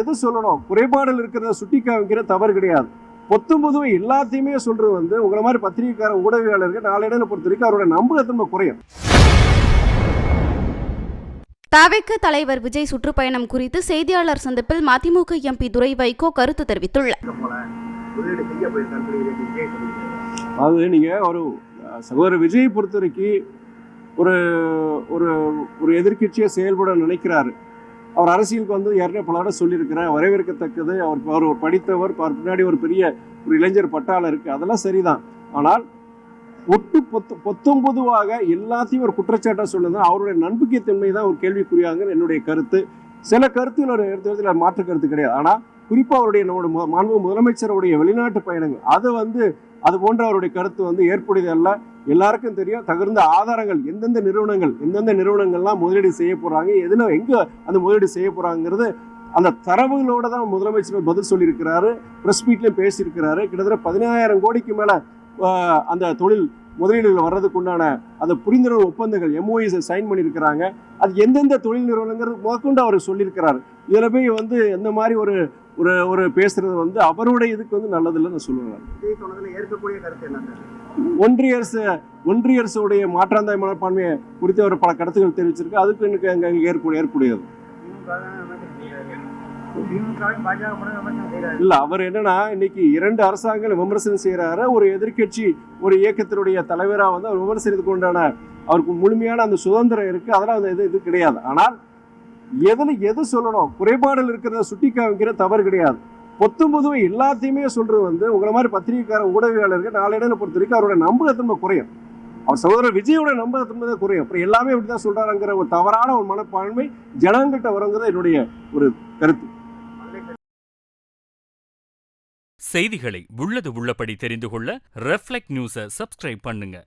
எது சொல்லணும், குறைபாடுகள் இருக்கிறத சுட்டி காமிக்கிற தவறு கிடையாது. பொதுவா எல்லாத்தையுமே சொல்றது வந்து உங்களை மாதிரி பத்திரிகைக்கார ஊடகவியலாளர்கள் நாளடைவில் பொறுத்த வரைக்கும் அவரோட நம்பகத்தன்மை குறையும். தவிக தலைவர் விஜய் சுற்றுப்பயணம் குறித்து செய்தியாளர் சந்திப்பில் மதிமுக எம்பி துரை வைகோ கருத்து தெரிவித்துள்ளார். அது நீங்க ஒரு சகோதரர் விஜய் பொறுத்த வரைக்கும் ஒரு ஒரு ஒரு எதிர்கட்சியை செயல்பட நினைக்கிறாரு. அவர் அரசியலுக்கு வந்து ஏற்கனவே பல இடம் சொல்லியிருக்கிறேன், வரவேற்கத்தக்கது. அவர் ஒரு படித்தவர், பின்னாடி ஒரு பெரிய ஒரு இளைஞர் பட்டாளம் இருக்கு, அதெல்லாம் சரிதான். ஆனால் பொதுவாக எல்லாத்தையும் ஒரு குற்றச்சாட்டா சொல்லுது. அவருடைய நம்பிக்கைத்தன்மை தான் ஒரு கேள்விக்குறியாங்க என்னுடைய கருத்து. சில கருத்துகள் எடுத்து மாற்று கருத்து கிடையாது. ஆனா குறிப்பா அவருடைய மாண்பு முதலமைச்சருடைய வெளிநாட்டு பயணங்கள் அது போன்ற அவருடைய கருத்து வந்து ஏற்புடையது அல்ல. எல்லாருக்கும் தெரியும் தகுந்த ஆதாரங்கள் எந்தெந்த நிறுவனங்கள்லாம் முதலீடு செய்ய போறாங்க, எங்க அந்த முதலீடு செய்ய போறாங்கிறது அந்த தரவுகளோட தான் முதலமைச்சர் பதில் சொல்லியிருக்கிறாரு. பிரஸ் மீட்லயும் பேசியிருக்கிறாரு. கிட்டத்தட்ட 15,000 கோடிக்கு மேல அந்த தொழில் முதலீடுகள் வர்றதுக்கு உண்டான அந்த புரிந்துணர்வு ஒப்பந்தங்கள் MOUs சைன் பண்ணியிருக்கிறாங்க. அது எந்தெந்த தொழில் நிறுவனங்கிறது முதற்கொண்டு அவர் சொல்லியிருக்கிறாரு. இதுல போய் எந்த மாதிரி ஒரு பேசுறது அவருடைய இதுக்கு நல்லது இல்லைன்னு சொல்லுவாங்க. ஒன்றிய அரசுடைய மாற்றாந்தாய் மனப்பான்மையை குறித்து அவர் பல கருத்துக்கள் தெரிவிச்சிருக்கு. அதுக்கு எனக்கு ஏற்புடையது இல்ல. அவர் என்னன்னா இன்னைக்கு 2 அரசாங்கங்கள் விமர்சனம் செய்யறாரு. ஒரு எதிர்கட்சி ஒரு இயக்கத்தினுடைய தலைவரா அவர் விமர்சனத்துக்கு உண்டான அவருக்கு முழுமையான அந்த சுதந்திரம் இருக்கு. அதெல்லாம் இது கிடையாது. ஆனால் எது சொல்லணும், குறைபாடுகள் இருக்கிறத சுட்டி காமிக்கிற தவறு கிடையாது. பொதுவா எல்லாத்தையுமே சொல்றது உங்களை மாதிரி பத்திரிகைக்கார ஊடகவியலாளர்கள் நாளடைவில் பொறுத்த வரைக்கும் அவரோட நம்பகத்தன்மை குறையும். அவர் சகோதரர் விஜயோட நம்பகத்தன்மை தான் குறையும். அப்புறம் எல்லாமே இப்படிதான் சொல்றாங்கிற ஒரு தவறான ஒரு மனப்பான்மை ஜனங்கிட்ட வருங்கிறத என்னுடைய ஒரு கருத்து. செய்திகளை உள்ளது உள்ளபடி தெரிந்து கொள்ள ரெஃப்ளெக்ட் நியூஸை சப்ஸ்கிரைப் பண்ணுங்க.